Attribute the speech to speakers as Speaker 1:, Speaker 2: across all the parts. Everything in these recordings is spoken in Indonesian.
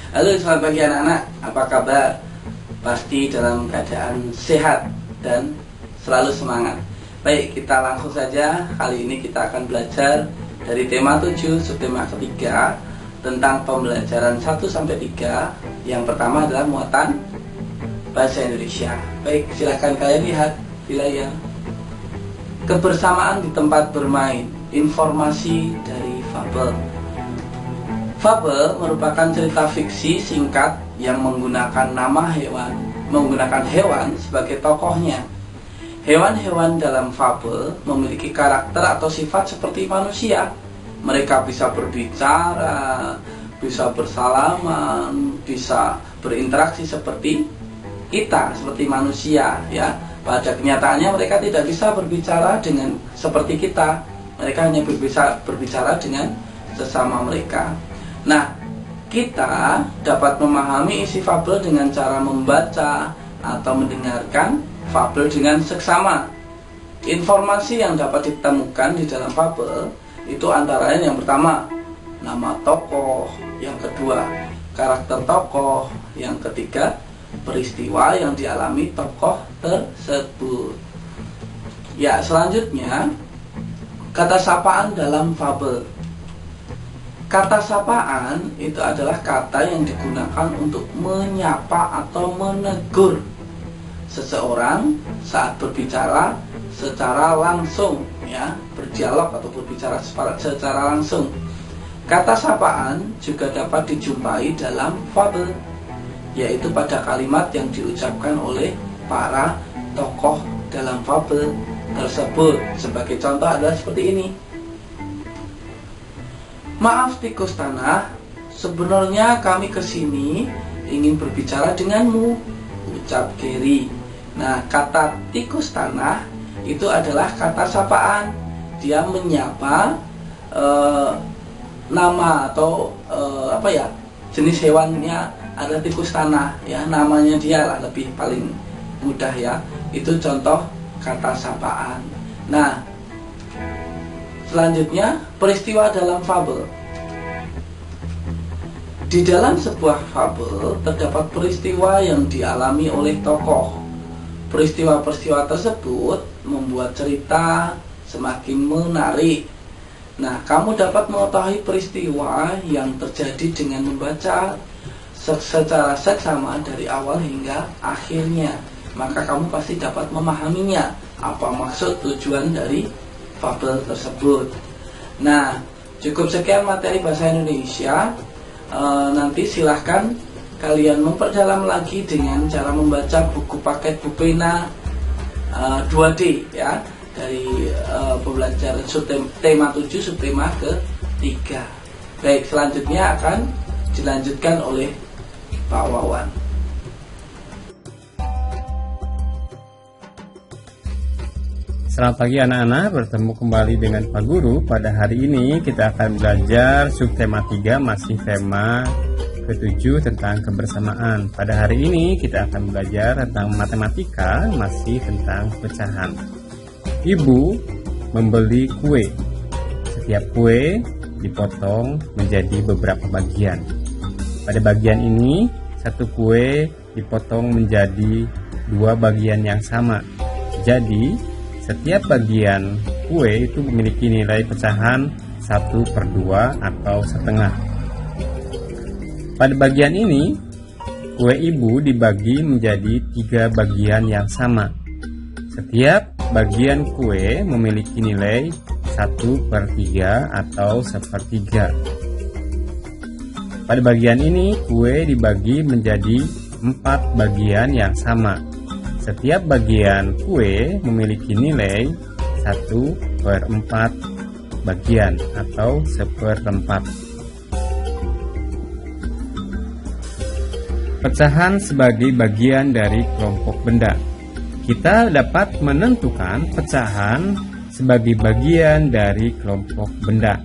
Speaker 1: Halo, selamat pagi anak-anak. Apa kabar? Pasti dalam keadaan sehat dan selalu semangat. Baik, kita langsung saja. Kali ini kita akan belajar dari tema 7, subtema ketiga, tentang pembelajaran 1-3. Yang pertama adalah muatan bahasa Indonesia. Baik, silakan kalian lihat di layar. Kebersamaan di tempat bermain. Informasi dari fabel. Fabel merupakan cerita fiksi singkat yang menggunakan hewan sebagai tokohnya. Hewan-hewan dalam fabel memiliki karakter atau sifat seperti manusia. Mereka bisa berbicara, bisa bersalaman, bisa berinteraksi seperti kita, seperti manusia, ya. Pada kenyataannya mereka tidak bisa berbicara dengan seperti kita. Mereka hanya bisa berbicara dengan sesama mereka. Nah, kita dapat memahami isi fabel dengan cara membaca atau mendengarkan fabel dengan seksama. Informasi yang dapat ditemukan di dalam fabel itu antara lain: yang pertama, nama tokoh; yang kedua, karakter tokoh; yang ketiga, peristiwa yang dialami tokoh tersebut. Ya, selanjutnya, kata sapaan dalam fabel. Kata sapaan itu adalah kata yang digunakan untuk menyapa atau menegur seseorang saat berbicara secara langsung, ya, berdialog atau berbicara secara langsung. Kata sapaan juga dapat dijumpai dalam fabel, yaitu pada kalimat yang diucapkan oleh para tokoh dalam fabel tersebut. Sebagai contoh adalah seperti ini. Maaf tikus tanah, sebenarnya kami kesini ingin berbicara denganmu, ucap Gary. Nah, kata tikus tanah itu adalah kata sapaan. Dia menyapa nama atau jenis hewannya adalah tikus tanah, ya, namanya dia lah, lebih paling mudah, ya. Itu contoh kata sapaan. Nah, selanjutnya, peristiwa dalam fabel. Di dalam sebuah fabel terdapat peristiwa yang dialami oleh tokoh. Peristiwa-peristiwa tersebut membuat cerita semakin menarik. Nah, kamu dapat mengetahui peristiwa yang terjadi dengan membaca secara seksama dari awal hingga akhirnya. Maka kamu pasti dapat memahaminya, apa maksud tujuan dari fabel tersebut. Nah, cukup sekian materi bahasa Indonesia. Nanti silahkan kalian memperdalam lagi dengan cara membaca buku paket Bupena 2D, ya, dari pembelajaran tema 7 subtema ke-3. Baik, selanjutnya akan dilanjutkan oleh Pak Wawan.
Speaker 2: Selamat pagi anak-anak, bertemu kembali dengan Pak Guru. Pada hari ini kita akan belajar subtema 3, masih tema ke-7 tentang kebersamaan. Pada hari ini kita akan belajar tentang matematika, masih tentang pecahan. Ibu membeli kue. Setiap kue dipotong menjadi beberapa bagian. Pada bagian ini, satu kue dipotong menjadi 2 bagian yang sama. Jadi, setiap bagian kue itu memiliki nilai pecahan 1/2 atau setengah. Pada bagian ini, kue ibu dibagi menjadi 3 bagian yang sama. Setiap bagian kue memiliki nilai 1/3 atau 1/3. Pada bagian ini, kue dibagi menjadi 4 bagian yang sama. Setiap bagian kue memiliki nilai 1/4 bagian atau 1/4. Pecahan sebagai bagian dari kelompok benda. Kita dapat menentukan pecahan sebagai bagian dari kelompok benda.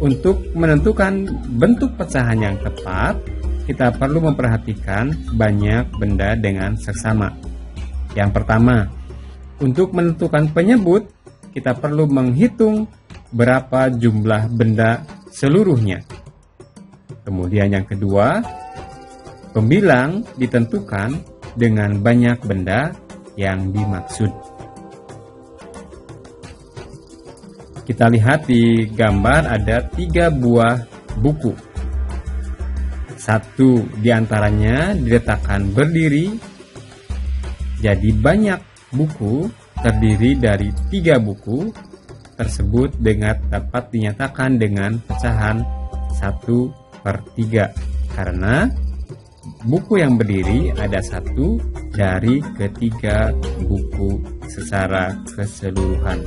Speaker 2: Untuk menentukan bentuk pecahan yang tepat, kita perlu memperhatikan banyak benda dengan seksama. Yang pertama, untuk menentukan penyebut, kita perlu menghitung berapa jumlah benda seluruhnya. Kemudian yang kedua, Pembilang ditentukan dengan banyak benda yang dimaksud. Kita lihat di gambar ada 3 buah buku. Satu diantaranya diletakkan berdiri, jadi banyak buku terdiri dari 3 buku tersebut dapat dinyatakan dengan pecahan 1/3 karena buku yang berdiri ada 1 dari ketiga buku secara keseluruhan.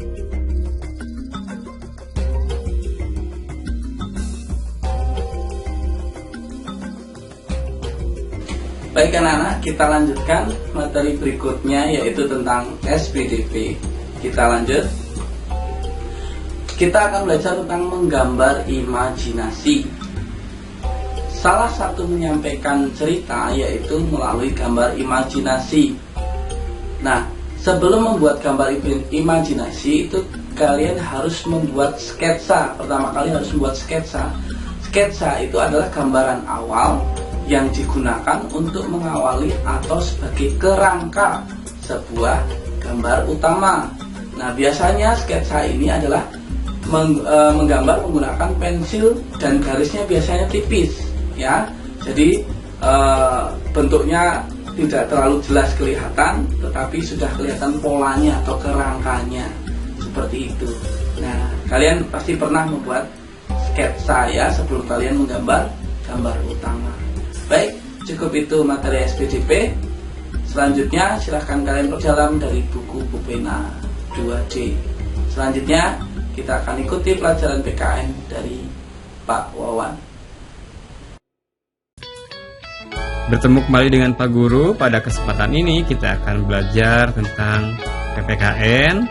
Speaker 1: Baik anak-anak, kita lanjutkan materi berikutnya yaitu tentang SPDP. Kita lanjut. Kita akan belajar tentang menggambar imajinasi. Salah satu menyampaikan cerita yaitu melalui gambar imajinasi. Nah, sebelum membuat gambar imajinasi itu kalian harus membuat sketsa. Pertama kali harus membuat sketsa. Sketsa itu adalah gambaran awal yang digunakan untuk mengawali atau sebagai kerangka sebuah gambar utama. Nah, biasanya sketsa ini adalah menggambar menggunakan pensil dan garisnya biasanya tipis, ya. Jadi bentuknya tidak terlalu jelas kelihatan, tetapi sudah kelihatan polanya atau kerangkanya seperti itu. Nah, kalian pasti pernah membuat sketsa ya sebelum kalian menggambar gambar utama. Baik, cukup itu materi SPDP. Selanjutnya silahkan kalian perjalanan dari buku pena 2D. Selanjutnya kita akan ikuti pelajaran PKN dari Pak Wawan.
Speaker 2: Bertemu kembali dengan Pak Guru. Pada kesempatan ini kita akan belajar tentang PPKN,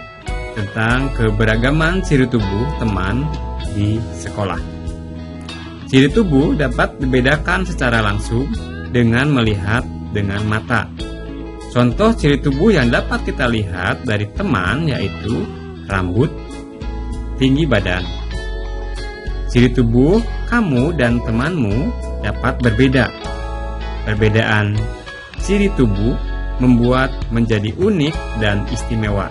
Speaker 2: tentang keberagaman ciri tubuh teman di sekolah. Ciri tubuh dapat dibedakan secara langsung dengan melihat dengan mata. Contoh ciri tubuh yang dapat kita lihat dari teman yaitu rambut, tinggi badan. Ciri tubuh kamu dan temanmu dapat berbeda. Perbedaan ciri tubuh membuat menjadi unik dan istimewa.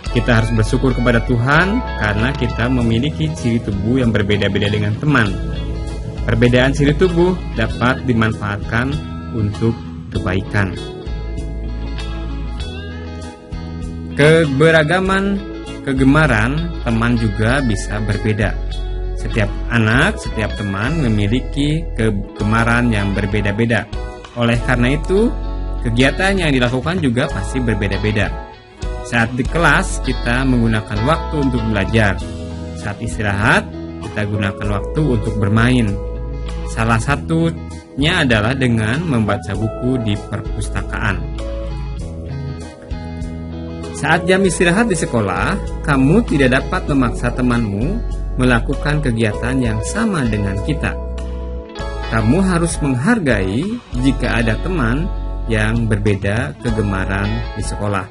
Speaker 2: Kita harus bersyukur kepada Tuhan karena kita memiliki ciri tubuh yang berbeda-beda dengan teman. Perbedaan ciri tubuh dapat dimanfaatkan untuk kebaikan. Keberagaman kegemaran teman juga bisa berbeda. Setiap anak, setiap teman memiliki kegemaran yang berbeda-beda. Oleh karena itu, kegiatan yang dilakukan juga pasti berbeda-beda. Saat di kelas, kita menggunakan waktu untuk belajar. Saat istirahat, kita gunakan waktu untuk bermain. Salah satunya adalah dengan membaca buku di perpustakaan. Saat jam istirahat di sekolah, kamu tidak dapat memaksa temanmu melakukan kegiatan yang sama dengan kita. Kamu harus menghargai jika ada teman yang berbeda kegemaran di sekolah.